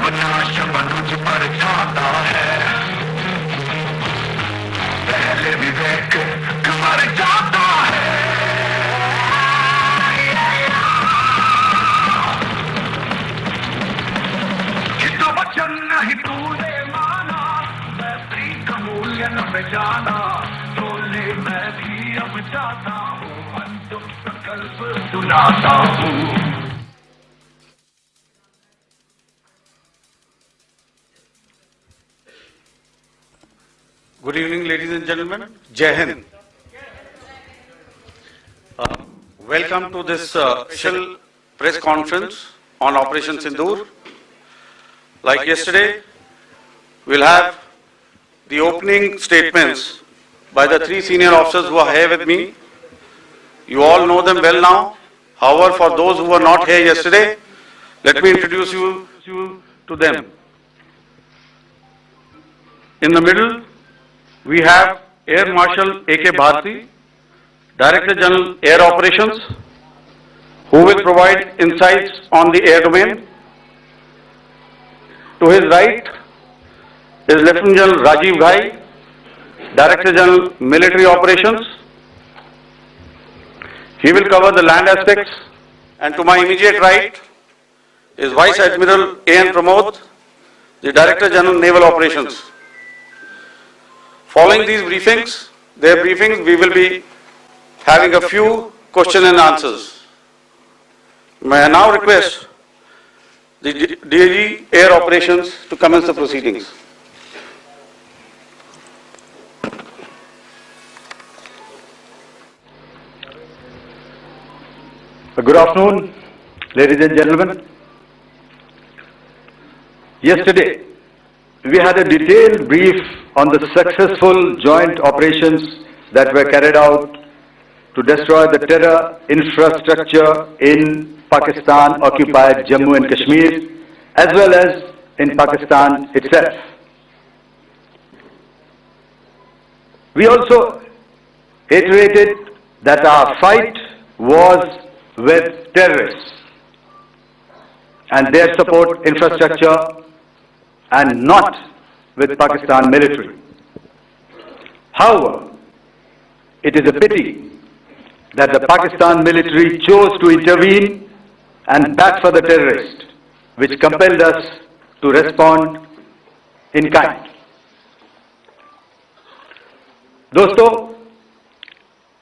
अपना शब्द मुझ पर छाता है, पहले विवेक मर जाता है। हित वचन नहीं तूने माना, मैं प्रीत का मूल्य न पहचाना, बोले मैं भी अब जाता हूँ, अंतिम संकल्प सुनाता हूँ। Good evening, ladies and gentlemen. Jai Hind. Welcome to this special press conference on Operation Sindoor. Like yesterday, we'll have the opening statements by the three senior officers who are here with me. You all know them well now. However, for those who were not here yesterday, let me introduce you to them. In the middle, we have Air Marshal A.K. Bharti, Director General Air Operations, who will provide insights on the air domain. To his right is Lieutenant General Rajiv Ghai, Director General Military Operations. He will cover the land aspects. And to my immediate right is Vice Admiral A.N. Pramod, the Director General Naval Operations. Following these briefings, we will be having a few question and answers. May I now request the DG Air Operations to commence the proceedings. Good afternoon, ladies and gentlemen. Yesterday, we had a detailed brief on the successful joint operations that were carried out to destroy the terror infrastructure in Pakistan-occupied Jammu and Kashmir, as well as in Pakistan itself. We also iterated that our fight was with terrorists and their support infrastructure and not with Pakistan military. However, it is a pity that the Pakistan military chose to intervene and back for the terrorist, which compelled us to respond in kind. दोस्तों,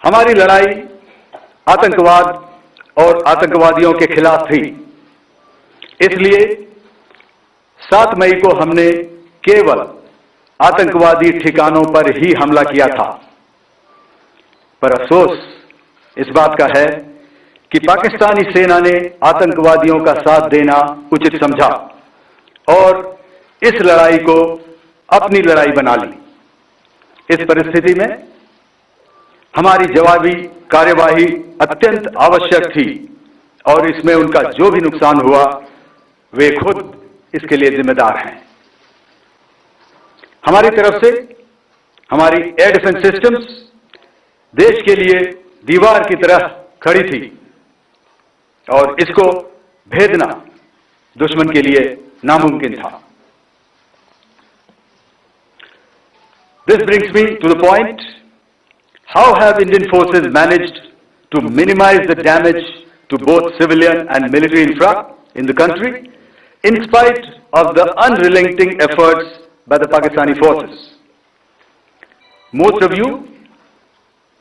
हमारी लड़ाई आतंकवाद और आतंकवादियों के खिलाफ थी। इसलिए 7 मई को हमने केवल आतंकवादी ठिकानों पर ही हमला किया था। पर अफसोस इस बात का है कि पाकिस्तानी सेना ने आतंकवादियों का साथ देना उचित समझा और इस लड़ाई को अपनी लड़ाई बना ली। इस परिस्थिति में हमारी जवाबी कार्यवाही अत्यंत आवश्यक थी और इसमें उनका जो भी नुकसान हुआ, वे खुद इसके लिए जिम्मेदार हैं। हमारी तरफ से हमारी एयर डिफेंस सिस्टम्स देश के लिए दीवार की तरह खड़ी थी और इसको भेदना दुश्मन के लिए नामुमकिन था। This brings me to the point, how have Indian forces managed to minimize the damage to both civilian and military infra in the country, in spite of the unrelenting efforts by the Pakistani forces? Most of you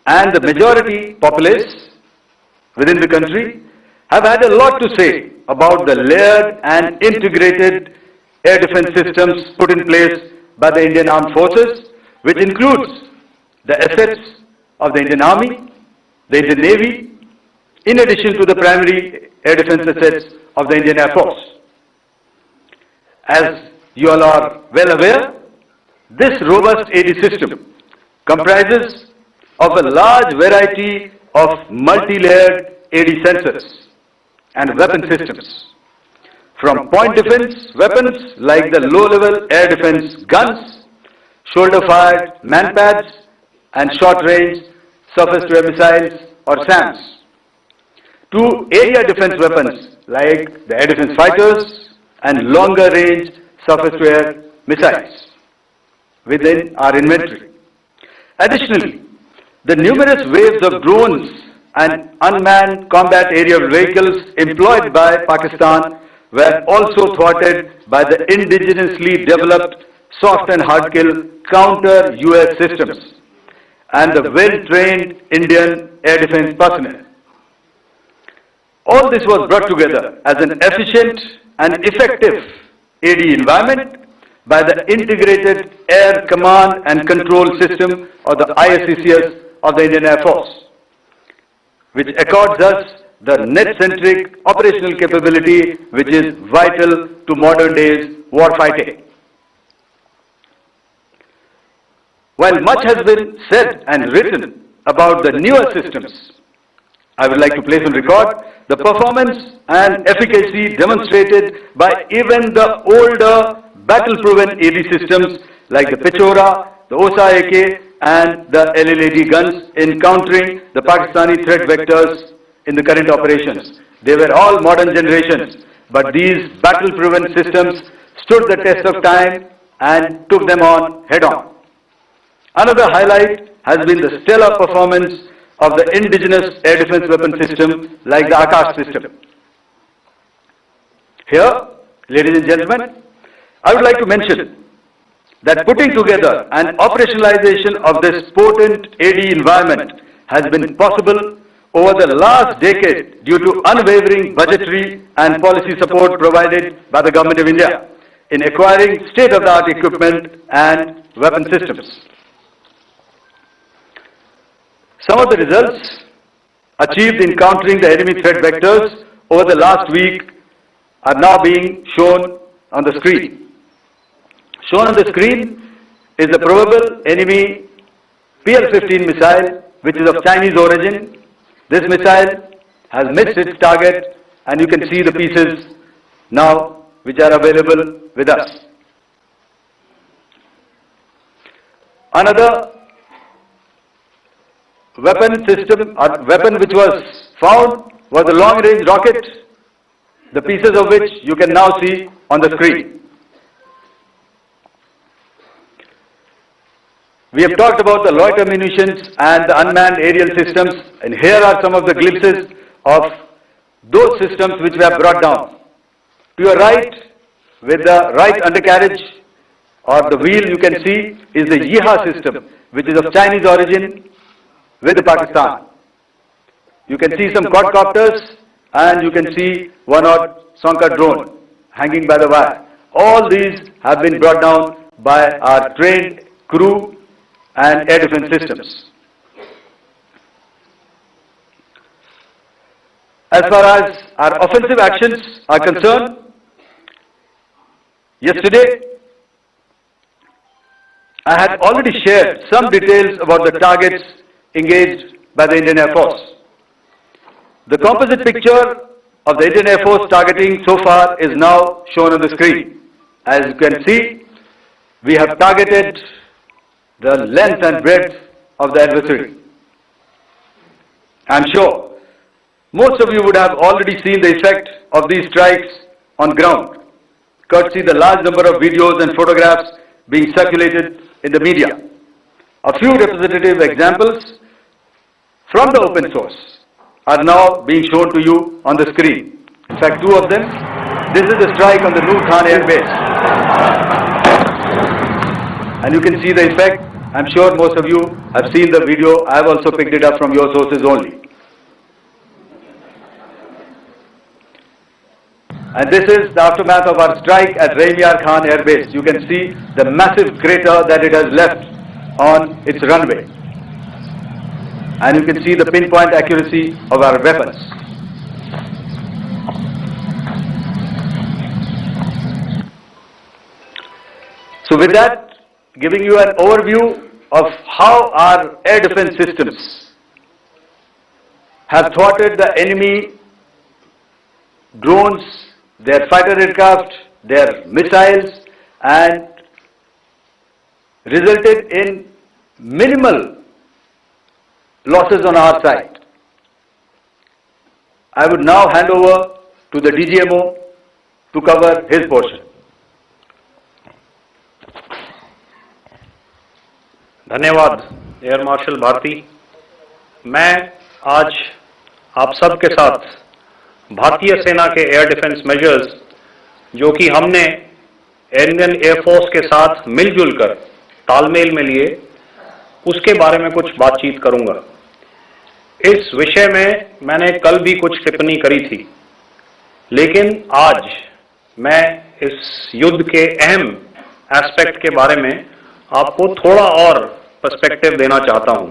and the majority populace within the country have had a lot to say about the layered and integrated air defense systems put in place by the Indian Armed Forces, which includes the assets of the Indian Army, the Indian Navy, in addition to the primary air defense assets of the Indian Air Force. As you all are well aware, this robust AD system comprises of a large variety of multi-layered AD sensors and weapon systems, from point defense weapons like the low-level air defense guns, shoulder-fired manpads, and short-range surface-to-air missiles or SAMs, to area defense weapons like the air defense fighters and longer range surface-to-air missiles within our inventory. Additionally, the numerous waves of drones and unmanned combat aerial vehicles employed by Pakistan were also thwarted by the indigenously developed soft and hard kill counter-US systems and the well-trained Indian air defense personnel. All this was brought together as an efficient and effective AD environment by the Integrated Air Command and Control System or the ISCCS of the Indian Air Force, which accords us the net-centric operational capability which is vital to modern days war fighting. While much has been said and written about the newer systems, I would like to place on record the performance and efficacy demonstrated by even the older battle-proven AD systems like the Pechora, the OSA AK and the LLAD guns in countering the Pakistani threat vectors in the current operations. They were all modern generations, but these battle-proven systems stood the test of time and took them on head-on. Another highlight has been the stellar performance of the indigenous air defense weapon system like the Akash system. Here, ladies and gentlemen, I would like to mention that putting together and operationalization of this potent AD environment has been possible over the last decade due to unwavering budgetary and policy support provided by the Government of India in acquiring state-of-the-art equipment and weapon systems. Some of the results achieved in countering the enemy threat vectors over the last week are now being shown on the screen. Shown on the screen is the probable enemy PL-15 missile, which is of Chinese origin. This missile has missed its target, and you can see the pieces now which are available with us. Another weapon system or weapon which was found was a long-range rocket, the pieces of which you can now see on the screen. We have talked about the loiter munitions and the unmanned aerial systems, and here are some of the glimpses of those systems which we have brought down. To your right, with the right undercarriage or the wheel, you can see is the Yeeha system, which is of Chinese origin with Pakistan. You can see some quadcopters and you can see one odd Sonka drone hanging by the wire. All these have been brought down by our trained crew and air defense systems. As far as our offensive actions are concerned, yesterday I had already shared some details about the targets engaged by the Indian Air Force. The composite picture of the Indian Air Force targeting so far is now shown on the screen. As you can see, we have targeted the length and breadth of the adversary. I am sure most of you would have already seen the effect of these strikes on ground, courtesy the large number of videos and photographs being circulated in the media. A few representative examples from the open source are now being shown to you on the screen. In fact, two of them. This is the strike on the Noor Khan Air Base. And you can see the effect. I'm sure most of you have seen the video. I have also picked it up from your sources only. And this is the aftermath of our strike at Rahim Yar Khan Air Base. You can see the massive crater that it has left on its runway. And you can see the pinpoint accuracy of our weapons. So with that, giving you an overview of how our air defense systems have thwarted the enemy drones, their fighter aircraft, their missiles, and resulted in minimal losses on our side. I would now hand over to the DGMO to cover his portion. धन्यवाद air marshal Bharti. मैं आज आप सब के साथ भारतीय सेना के एयर डिफेंस मेजर्स जो कि हमने इंडियन एयरफोर्स के साथ मिलजुल कर तालमेल में लिए, उसके बारे में कुछ बातचीत करूंगा। इस विषय में मैंने कल भी कुछ टिप्पणी करी थी, लेकिन आज मैं इस युद्ध के अहम एस्पेक्ट के बारे में आपको थोड़ा और पर्सपेक्टिव देना चाहता हूं।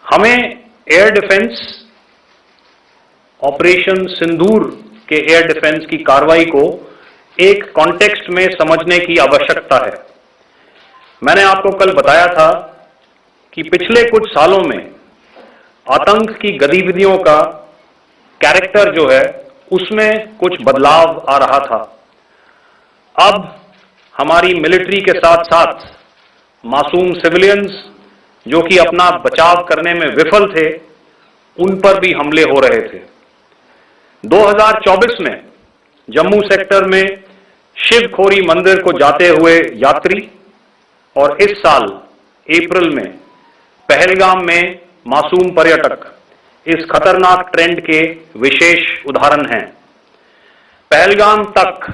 हमें एयर डिफेंस ऑपरेशन सिंदूर के एयर डिफेंस की कार्रवाई को एक कॉन्टेक्स्ट में समझने की आवश्यकता है। मैंने आपको कल बताया था कि पिछले कुछ सालों में आतंक की गतिविधियों का कैरेक्टर जो है उसमें कुछ बदलाव आ रहा था। अब हमारी मिलिट्री के साथ साथ मासूम सिविलियंस जो कि अपना बचाव करने में विफल थे, उन पर भी हमले हो रहे थे। 2024 में जम्मू सेक्टर में शिवखोरी मंदिर को जाते हुए यात्री और इस साल अप्रैल में पहलगाम में मासूम पर्यटक इस खतरनाक ट्रेंड के विशेष उदाहरण हैं। पहलगाम तक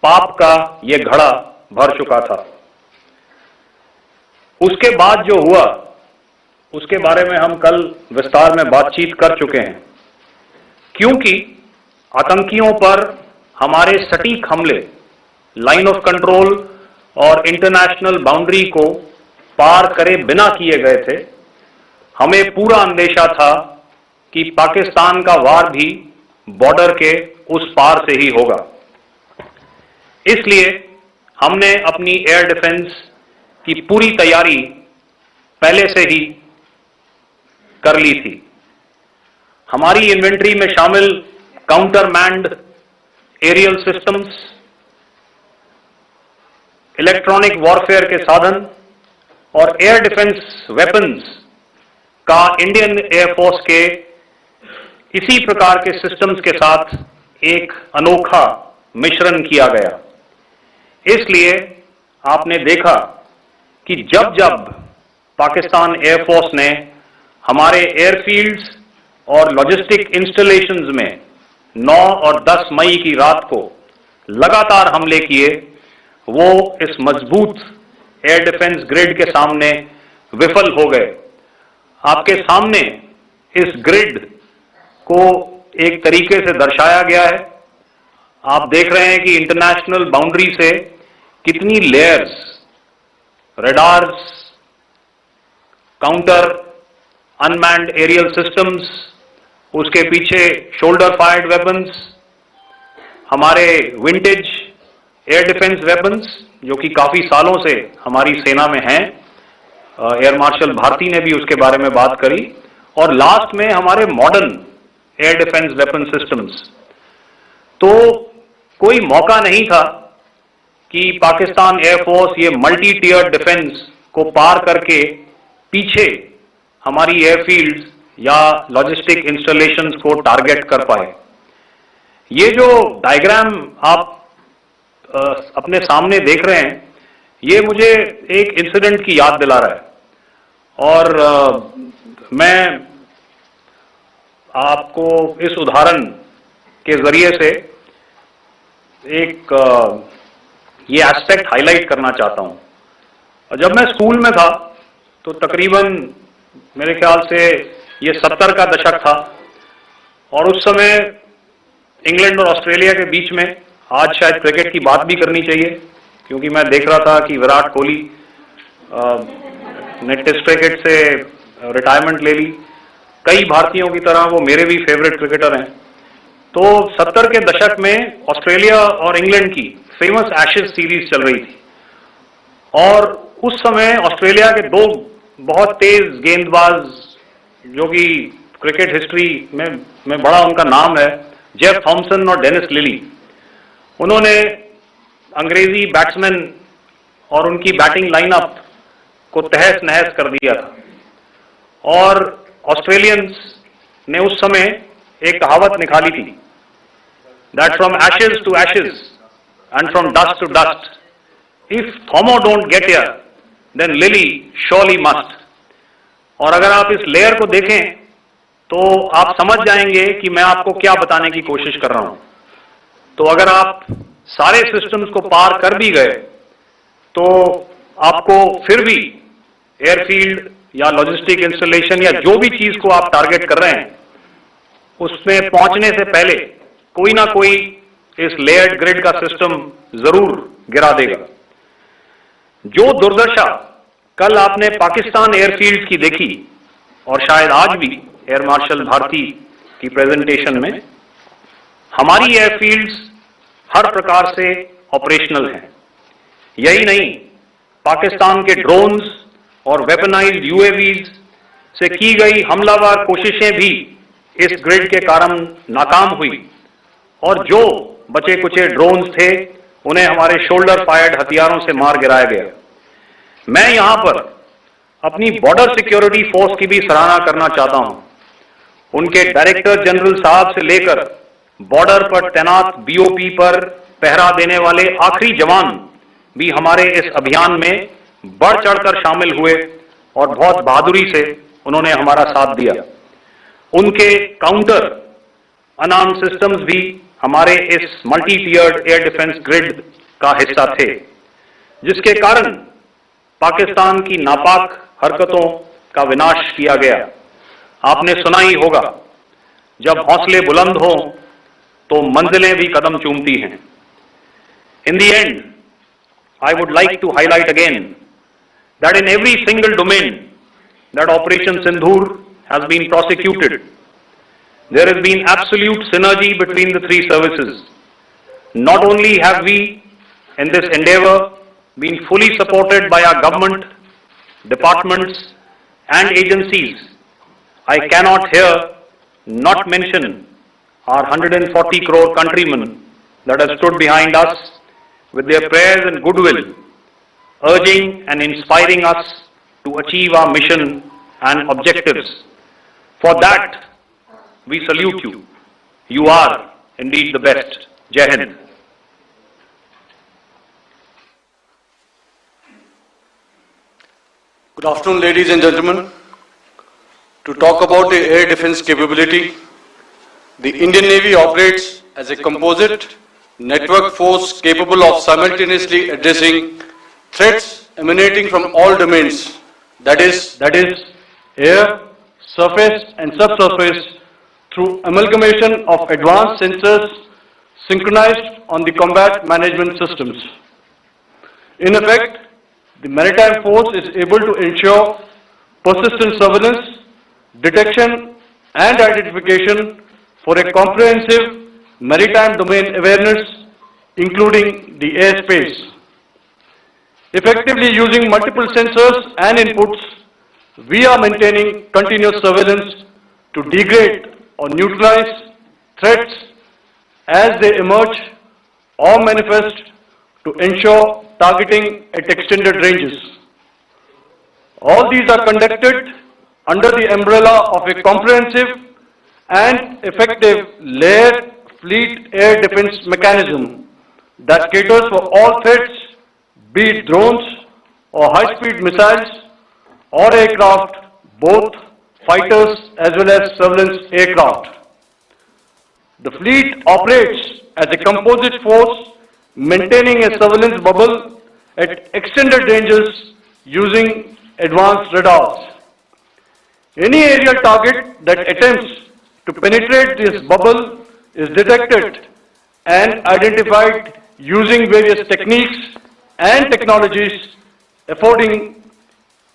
पाप का यह घड़ा भर चुका था। उसके बाद जो हुआ उसके बारे में हम कल विस्तार में बातचीत कर चुके हैं, क्योंकि आतंकियों पर हमारे सटीक हमले लाइन ऑफ कंट्रोल और इंटरनेशनल बाउंड्री को पार करे बिना किए गए थे। हमें पूरा अंदेशा था कि पाकिस्तान का वार भी बॉर्डर के उस पार से ही होगा। इसलिए हमने अपनी एयर डिफेंस की पूरी तैयारी पहले से ही कर ली थी। हमारी इन्वेंट्री में शामिल counter manned aerial systems, electronic warfare के साधन और एयर डिफेंस वेपन्स का इंडियन एयरफोर्स के इसी प्रकार के सिस्टम्स के साथ एक अनोखा मिश्रण किया गया। इसलिए आपने देखा कि जब जब पाकिस्तान एयरफोर्स ने हमारे एयरफील्ड्स और लॉजिस्टिक इंस्टॉलेशंस में 9 और 10 मई की रात को लगातार हमले किए, वो इस मजबूत एयर डिफेंस ग्रिड के सामने विफल हो गए। आपके सामने इस ग्रिड को एक तरीके से दर्शाया गया है। आप देख रहे हैं कि इंटरनेशनल बाउंड्री से कितनी layers, radars, counter unmanned aerial systems, उसके पीछे शोल्डर फायर्ड वेपन्स, हमारे विंटेज एयर डिफेंस वेपन्स जो कि काफी सालों से हमारी सेना में हैं। एयर मार्शल भारती ने भी उसके बारे में बात करी। और लास्ट में हमारे modern air defence weapon systems. तो कोई मौका नहीं था कि पाकिस्तान एयरफोर्स ये मल्टी टियर डिफेंस को पार करके पीछे हमारी एयरफील्ड्स या लॉजिस्टिक इंस्टॉलेशंस को टारगेट कर पाए। ये जो डायग्राम आप अपने सामने देख रहे हैं, ये मुझे एक इंसिडेंट की याद दिला रहा है। और मैं आपको इस उदाहरण के जरिए से एक ये एस्पेक्ट हाईलाइट करना चाहता हूं। जब मैं स्कूल में था तो तकरीबन मेरे ख्याल से ये 70 का दशक था और उस समय इंग्लैंड और ऑस्ट्रेलिया के बीच में, आज शायद क्रिकेट की बात भी करनी चाहिए क्योंकि मैं देख रहा था कि विराट कोहली ने टेस्ट क्रिकेट से रिटायरमेंट ले ली। कई भारतीयों की तरह वो मेरे भी फेवरेट क्रिकेटर हैं। तो 70 के दशक में ऑस्ट्रेलिया और इंग्लैंड की फेमस एशेज सीरीज चल रही थी और उस समय ऑस्ट्रेलिया के दो बहुत तेज गेंदबाज जो कि क्रिकेट हिस्ट्री में बड़ा उनका नाम है, जेफ थॉमसन और डेनिस लिली, उन्होंने अंग्रेजी बैट्समैन और उनकी बैटिंग लाइनअप को तहस नहस कर दिया था। और ऑस्ट्रेलियंस ने उस समय एक कहावत निकाली थी that from ashes to ashes and from dust to dust, if Thomo don't get here, then Lily surely must. और अगर आप इस लेयर को देखें तो आप समझ जाएंगे कि मैं आपको क्या बताने की कोशिश कर रहा हूं। तो अगर आप सारे सिस्टम्स को पार कर भी गए तो आपको फिर भी एयरफील्ड या लॉजिस्टिक इंस्टॉलेशन या जो भी चीज को आप टारगेट कर रहे हैं उसमें पहुंचने से पहले कोई ना कोई इस लेयर्ड ग्रिड का सिस्टम जरूर गिरा देगा। जो दुर्दशा कल आपने पाकिस्तान एयरफील्ड की देखी और शायद आज भी एयर मार्शल भारती की प्रेजेंटेशन में, हमारी एयरफील्ड्स हर प्रकार से ऑपरेशनल हैं। यही नहीं, पाकिस्तान के ड्रोन्स और वेपनाइज्ड यूएवीज से की गई हमलावर कोशिशें भी इस ग्रिड के कारण नाकाम हुई और जो बचे कुचे ड्रोन्स थे उन्हें हमारे शोल्डर फायर्ड हथियारों से मार गिराया गया। मैं यहां पर अपनी बॉर्डर सिक्योरिटी फोर्स की भी सराहना करना चाहता हूं। उनके डायरेक्टर जनरल साहब से लेकर बॉर्डर पर तैनात बीओपी पर पहरा देने वाले आखिरी जवान भी हमारे इस अभियान में बढ़ चढ़कर शामिल हुए और बहुत बहादुरी से उन्होंने हमारा साथ दिया। उनके काउंटर अनार्म सिस्टम्स भी हमारे इस मल्टी टियर्ड एयर डिफेंस ग्रिड का हिस्सा थे, जिसके कारण पाकिस्तान की नापाक हरकतों का विनाश किया गया। आपने सुना ही होगा, जब हौसले बुलंद हों तो मंजिलें भी कदम चूमती हैं। In the end, I would like to highlight again that in every single domain that Operation Sindoor has been prosecuted, there has been absolute synergy between the three services. Not only have we, in this endeavor, been fully supported by our government, departments and agencies, I cannot here not mention our 140 crore countrymen that have stood behind us with their prayers and goodwill, urging and inspiring us to achieve our mission and objectives. For that, we salute you. You are indeed the best. Jai Hind. Good afternoon, ladies and gentlemen. To talk about the air defense capability, the Indian Navy operates as a composite network force capable of simultaneously addressing threats emanating from all domains, that is air, surface and subsurface, through amalgamation of advanced sensors synchronized on the combat management systems. In effect, the maritime force is able to ensure persistent surveillance, detection and identification for a comprehensive maritime domain awareness, including the airspace. Effectively using multiple sensors and inputs, we are maintaining continuous surveillance to degrade or neutralize threats as they emerge or manifest, to ensure targeting at extended ranges. All these are conducted under the umbrella of a comprehensive and effective layered fleet air defense mechanism that caters for all threats, be it drones or high-speed missiles or aircraft, both fighters as well as surveillance aircraft. The fleet operates as a composite force, maintaining a surveillance bubble at extended ranges using advanced radars. Any aerial target that attempts to penetrate this bubble is detected and identified using various techniques and technologies, affording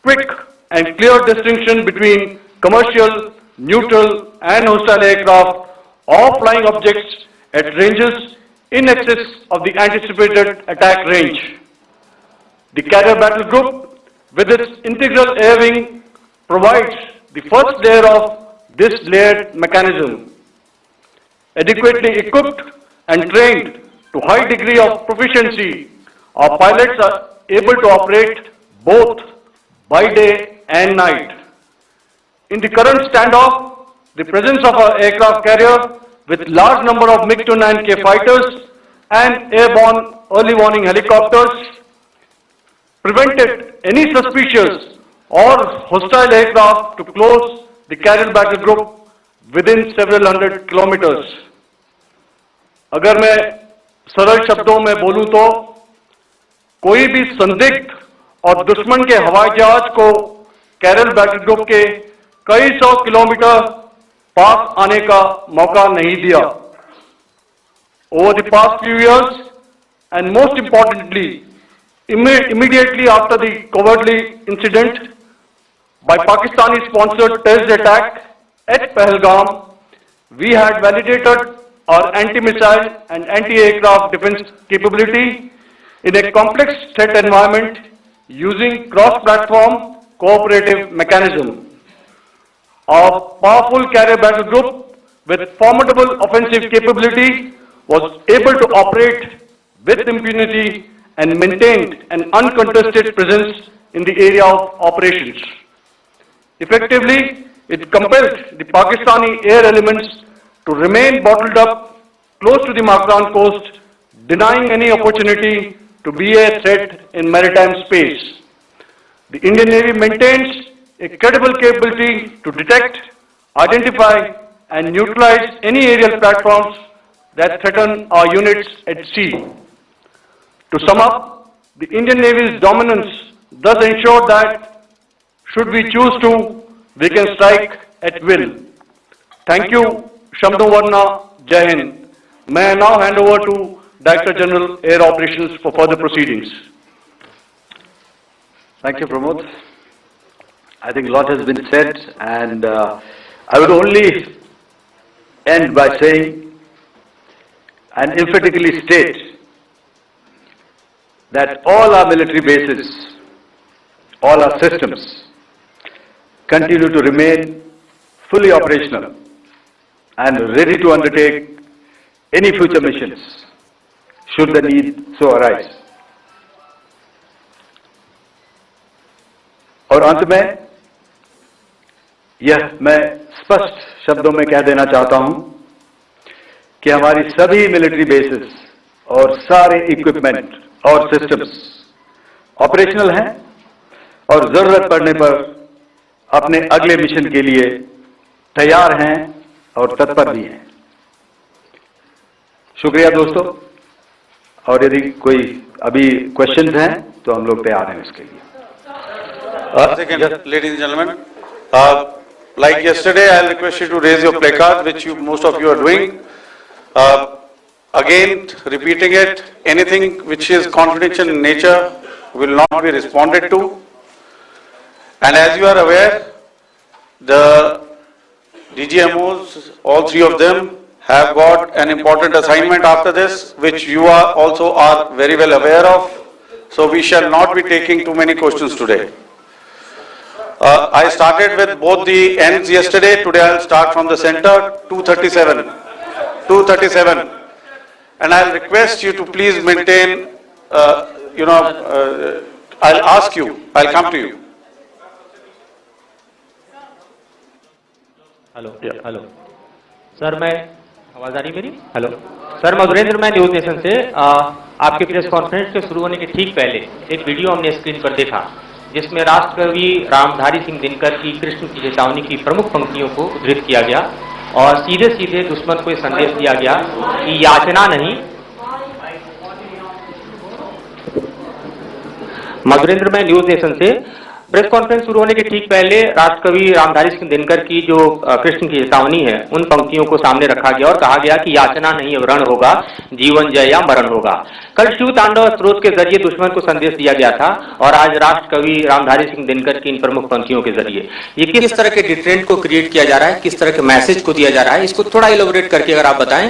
quick and clear distinction between commercial, neutral and hostile aircraft or flying objects at ranges in excess of the anticipated attack range. The carrier battle group, with its integral air wing, provides the first layer of this layered mechanism. Adequately equipped and trained to high degree of proficiency, our pilots are able to operate both by day and night. In the current standoff, the presence of our aircraft carrier with large number of MiG-29K fighters and airborne early warning helicopters, prevented any suspicious or hostile aircraft to close the Karel battle group within several hundred kilometers. अगर मैं सरल शब्दों में बोलूं तो कोई भी संदिग्ध और दुश्मन के हवाई जहाज को कैरल बैटल ग्रुप के कई सौ किलोमीटर पास आने का मौका नहीं दिया. Over the past few years, and most importantly, immediately after the cowardly incident by Pakistani-sponsored terrorist attack at Pahalgam, we had validated our anti-missile and anti-aircraft defense capability in a complex threat environment using cross-platform cooperative mechanism. Our powerful carrier battle group with formidable offensive capability was able to operate with impunity and maintained an uncontested presence in the area of operations. Effectively, it compelled the Pakistani air elements to remain bottled up close to the Makran coast, denying any opportunity to be a threat in maritime space. The Indian Navy maintains a credible capability to detect, identify and neutralize any aerial platforms that threaten our units at sea. To sum up, the Indian Navy's dominance thus ensured that, should we choose to, we can strike at will. Thank you, Shabdon Varna, Jai Hind. May I now hand over to Director General Air Operations for further proceedings. Thank you, Pramod. I think a lot has been said, and I would only end by saying and emphatically state that all our military bases, all our systems continue to remain fully operational and ready to undertake any future missions should the need so arise. और अंत में यह मैं स्पष्ट शब्दों में कह देना चाहता हूं कि हमारी सभी मिलिट्री बेसेस और सारे इक्विपमेंट और सिस्टम्स ऑपरेशनल हैं और जरूरत पड़ने पर अपने अगले मिशन के लिए तैयार हैं और तत्पर भी हैं. शुक्रिया दोस्तों, और यदि कोई अभी क्वेश्चंस हैं तो हम लोग तैयार हैं उसके लिए. Ladies and gentlemen, like yesterday, I'll request you to raise your placard, which most of you are doing. Again, repeating it, anything which is confidential in nature will not be responded to. And as you are aware, the DGMOs, all three of them, have got an important assignment after this, which you are also very well aware of. So we shall not be taking too many questions today. I started with both the ends yesterday. Today I'll start from the center, 237. 237. And I'll request you to please maintain, I'll ask you, I'll come to you. Hello hello sir, मैं आवाज आ रही मेरी? Hello sir, Madhurendra, मैं news nation से आपके press conference के शुरू होने के ठीक पहले एक वीडियो हमने स्क्रीन पर देखा जिसमें राष्ट्रकवि रामधारी सिंह दिनकर की कृष्ण की चेतावनी की प्रमुख पंक्तियों को उद्धृत किया गया और सीधे सीधे दुश्मन को संदेश दिया गया कि याचना नहीं. मधुरेंद्र, मैं न्यूज नेशन से प्रेस कॉन्फ्रेंस शुरू होने के ठीक पहले राष्ट्रकवि रामधारी सिंह दिनकर की जो कृष्ण की चेतावनी है उन पंक्तियों को सामने रखा गया और कहा गया कि याचना नहीं अब रण होगा, जीवन जय या मरण होगा. कल शिव तांडव स्रोत के जरिए दुश्मन को संदेश दिया गया था और आज राष्ट्रकवि रामधारी सिंह दिनकर की इन प्रमुख पंक्तियों के जरिए ये किस तरह के डिटरेंट को क्रिएट किया जा रहा है, किस तरह के मैसेज को दिया जा रहा है, इसको थोड़ा इलोबरेट करके अगर आप बताएं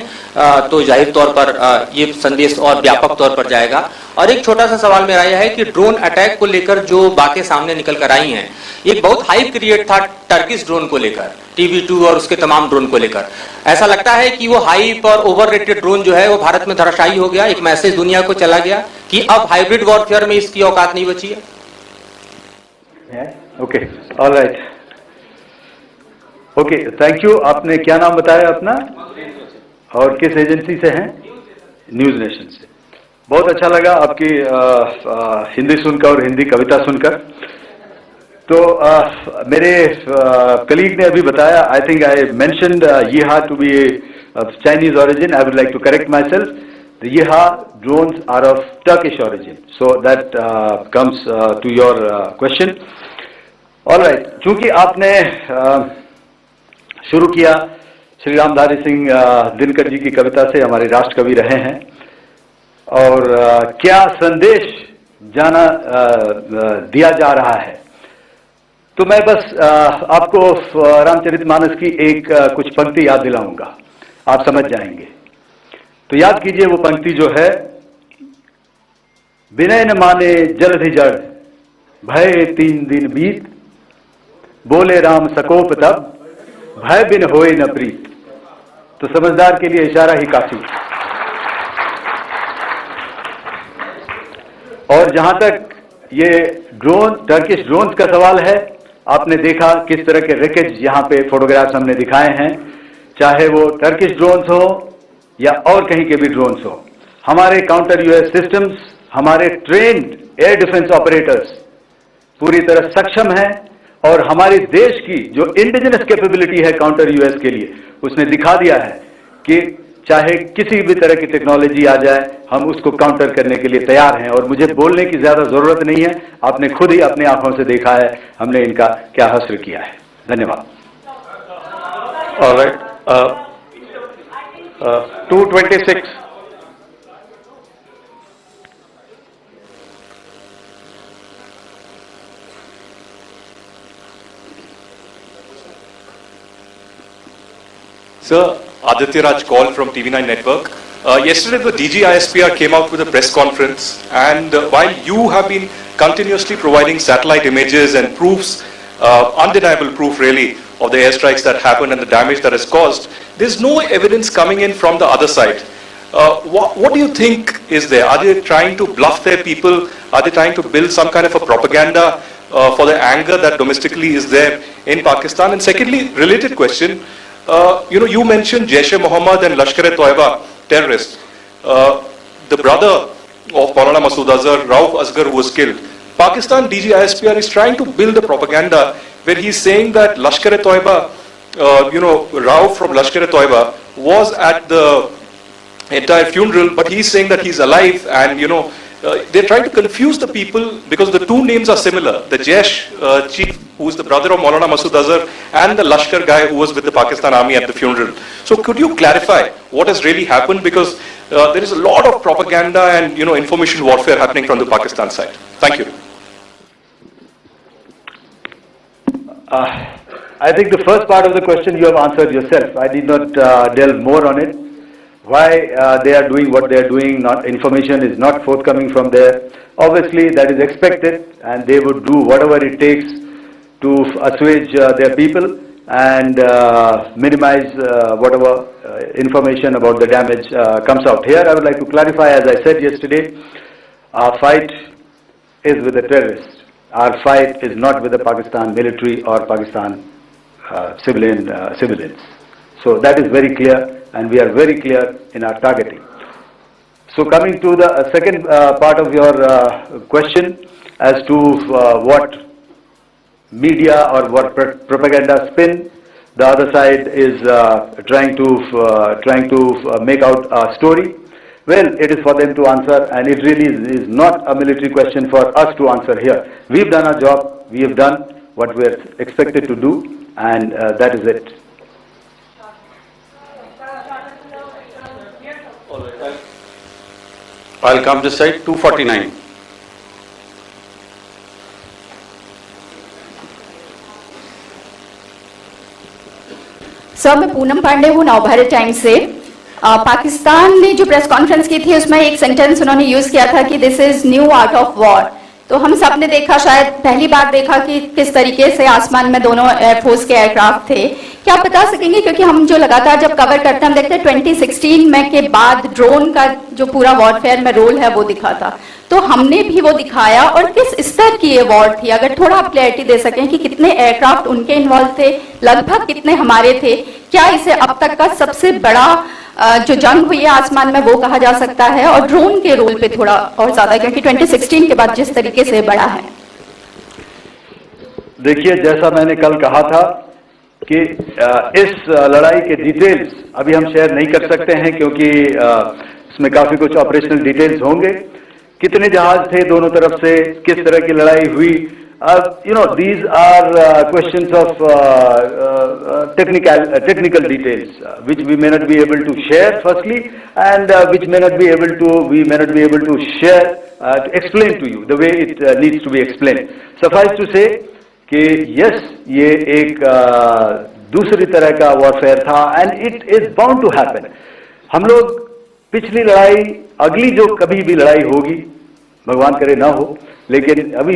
तो जाहिर तौर पर ये संदेश और व्यापक तौर पर जाएगा. और एक छोटा सा सवाल मेरा यह है कि ड्रोन अटैक को लेकर जो बातें सामने निकल कर आई हैं, एक बहुत हाइप क्रिएट था टर्किश ड्रोन को लेकर, TB2 और उसके तमाम ड्रोन को लेकर. ऐसा लगता है कि वो हाइप और ओवररेटेड ड्रोन जो है वो भारत में धराशायी हो गया, एक मैसेज दुनिया को चला गया कि अब हाइब्रिड वॉरफेयर में इसकी औकात नहीं बची है. Okay, alright, okay, thank you. आपने क्या नाम बताया अपना? और किस एजेंसी से हैं? न्यूज नेशन से। बहुत अच्छा लगा आपकी हिंदी सुनकर और हिंदी कविता सुनकर। तो मेरे कलीग ने अभी बताया, आई थिंक आई मेंशन्ड यीहा to be Chinese origin. I would like to correct myself. The Yeeha drones are of Turkish origin. So that comes to your question. All right. चूंकि आपने शुरू किया श्री रामधारी सिंह दिनकर जी की कविता से, हमारे राष्ट्र कवि रहे हैं, और क्या संदेश दिया जा रहा है, तो मैं बस आपको रामचरितमानस की एक कुछ पंक्ति याद दिलाऊंगा, आप समझ जाएंगे। तो याद कीजिए वो पंक्ति जो है, विनय न माने जलधि जड़, भय 3 दिन बीत, बोले राम सकोप तब, भय बिन होए न प्रीत। तो समझदार के लिए इशारा ही काफी। और जहां तक ये ड्रोन, टर्किश ड्रोन्स का सवाल है, आपने देखा किस तरह के रिकेज यहां पे फोटोग्राफ्स हमने दिखाए हैं, चाहे वो टर्किश ड्रोन्स हो या और कहीं के भी ड्रोन्स हो। हमारे काउंटर यूएस सिस्टम्स, हमारे ट्रेन्ड एयर डिफेंस ऑपरेटर्स पूरी तरह सक्षम हैं, और हमारे देश की जो इंडिजिनस कैपेबिलिटी है काउंटर यूएस के लिए, उसने दिखा दिया है कि चाहे किसी भी तरह की टेक्नोलॉजी आ जाए, हम उसको काउंटर करने के लिए तैयार हैं। और मुझे बोलने की ज्यादा जरूरत नहीं है, आपने खुद ही अपनी आंखों से देखा है हमने इनका क्या हश्र किया है। धन्यवाद। All right. 226. Sir, Aditya Raj called from TV9 Network. Yesterday the DG ISPR came out with a press conference, and while you have been continuously providing satellite images and proofs, undeniable proof really, of the airstrikes that happened and the damage that is caused, there's no evidence coming in from the other side. What do you think is there? Are they trying to bluff their people? Are they trying to build some kind of a propaganda for the anger that domestically is there in Pakistan? And secondly, related question, you mentioned Jaish-e-Mohammed and Lashkar-e-Toiba terrorists. The brother of Maulana Masood Azhar, Rauf Asghar, who was killed. Pakistan DG ISPR is trying to build a propaganda where he's saying that Lashkar-e-Toiba, Rauf from Lashkar-e-Toiba was at the entire funeral, but he's saying that he's alive, and they're trying to confuse the people because the two names are similar. The Jaish chief, who is the brother of Maulana Masood Azhar, and the Lashkar guy who was with the Pakistan Army at the funeral. So could you clarify what has really happened, because there is a lot of propaganda and information warfare happening from the Pakistan side. Thank you. I think the first part of the question you have answered yourself. I did not delve more on it. Why they are doing what they are doing, information is not forthcoming from there. Obviously that is expected, and they would do whatever it takes to assuage their people and minimize whatever information about the damage comes out. Here I would like to clarify, as I said yesterday, our fight is with the terrorists. Our fight is not with the Pakistan military or Pakistan civilians. So that is very clear, and we are very clear in our targeting. So coming to the second part of your question as to what media or what propaganda spin the other side is trying to make out a story. Well, it is for them to answer, and it really is not a military question for us to answer here. We've done our job, we have done what we are expected to do, and that is it. I'll come this side. 249. Sir, मैं पूनम पांडे हूँ Navbharat times से। पाकिस्तान ने जो press conference की थी उसमें एक sentence उन्होंने यूज किया था कि this is new art of war. तो हम सब ने देखा, शायद पहली बार देखा कि किस तरीके से आसमान में दोनों एयरफोर्स के एयरक्राफ्ट थे। क्या आप बता सकेंगे, क्योंकि हम जो लगातार जब कवर करते हैं हम देखते हैं 2016 में के बाद ड्रोन का जो पूरा वॉरफेयर में रोल है वो दिखा था, तो हमने भी वो दिखाया, और किस स्तर की ये वॉर थी? अगर थोड़ा आप क्लैरिटी दे सकें कि कितने एयरक्राफ्ट उनके इन्वॉल्व थे, लगभग कितने हमारे थे, क्या इसे अब तक का सबसे बड़ा जो जंग हुई है आसमान में वो कहा जा सकता है, और ड्रोन के रोल पे थोड़ा और ज्यादा, क्योंकि 2016 के बाद जिस तरीके से बढ़ा है। देखिए, जैसा मैंने कल कहा था कि इस लड़ाई के डिटेल्स अभी हम शेयर नहीं कर सकते हैं, क्योंकि इसमें काफी कुछ ऑपरेशनल डिटेल्स होंगे। कितने जहाज थे दोनों तरफ से, किस तरह की लड़ाई हुई, these are questions of technical details, which we may not be able to share firstly, and which we may not be able to share, to explain to you the way it needs to be explained. Suffice to say कि yes, ये एक दूसरी तरह का warfare था, and it is bound to happen. हम लोग पिछली लड़ाई, अगली जो कभी भी लड़ाई होगी, भगवान करे ना हो, लेकिन अभी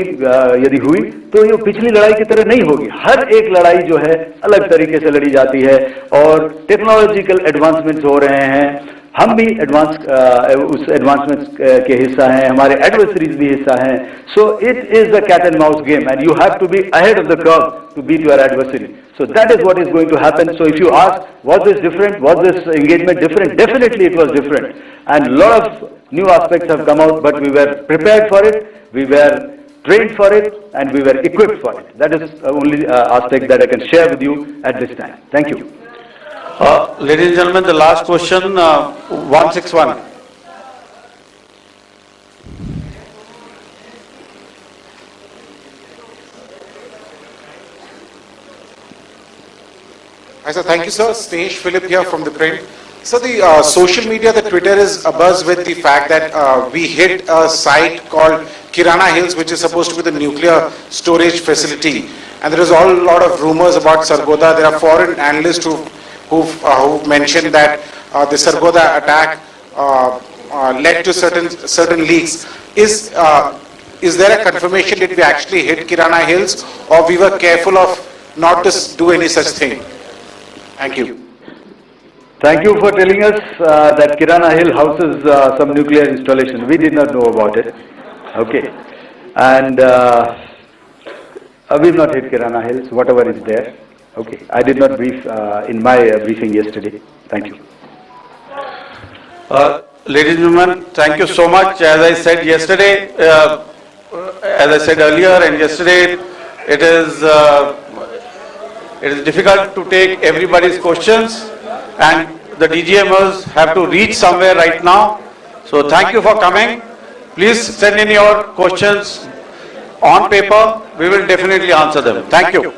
यदि हुई तो ये पिछली लड़ाई की तरह नहीं होगी। हर एक लड़ाई जो है अलग तरीके से लड़ी जाती है, और टेक्नोलॉजिकल एडवांसमेंट्स हो रहे हैं। हम भी उस एडवांसमेंट्स के हिस्सा हैं, हमारे एडवर्सरीज भी हिस्सा हैं। So it is the cat and mouse game, and you have to be ahead of the curve to beat your adversary. So that is what is going to happen. So if you ask, was this different? Was this engagement different? Definitely it was different. And a lot of new aspects have come out, but we were prepared for it, we were trained for it, and we were equipped for it. That is the only aspect that I can share with you at this time. Thank you. Ladies and gentlemen, the last question, 161. Hi sir, thank you sir. Snesh Philip here from the print. So the social media, the Twitter is abuzz with the fact that we hit a site called Kirana Hills, which is supposed to be the nuclear storage facility. And there is a lot of rumors about Sargodha. There are foreign analysts who've mentioned that the Sargodha attack led to certain leaks. Is there a confirmation that we actually hit Kirana Hills, or we were careful of not to do any such thing? Thank you. Thank you for telling us that Kirana Hill houses some nuclear installation. We did not know about it. Okay. And we've not hit Kirana Hills, whatever is there. Okay. I did not brief in my briefing yesterday. Thank you. Ladies and gentlemen, thank you so much. As I said yesterday, as I said earlier and yesterday, it is difficult to take everybody's questions, and the DGMers have to reach somewhere right now. So thank you for coming. Please send in your questions on paper. We will definitely answer them. Thank you.